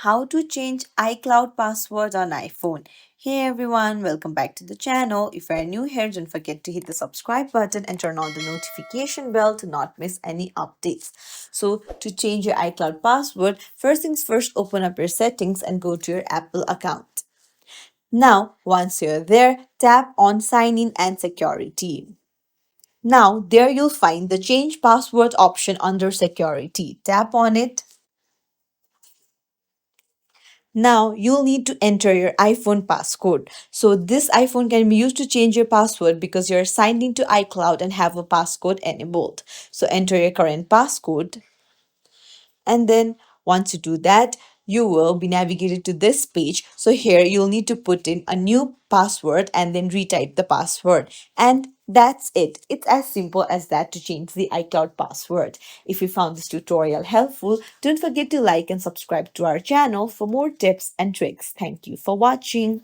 how to change iCloud password on iPhone. Hey everyone, welcome back to the channel. If you're new here, don't forget to hit the subscribe button and turn on the notification bell to not miss any updates. So to change your iCloud password, first things first, open up your settings and go to your Apple account. Now, once you're there, tap on sign in and security. Now, there you'll find the change password option under security. Tap on it. Now you'll need to enter your iPhone passcode. So this iPhone can be used to change your password because you're signed into iCloud and have a passcode enabled. So enter your current passcode, and then once you do that, you will be navigated to this page. So here you'll need to put in a new password and then retype the password. And that's it. It's as simple as that to change the iCloud password. If you found this tutorial helpful, don't forget to like and subscribe to our channel for more tips and tricks. Thank you for watching.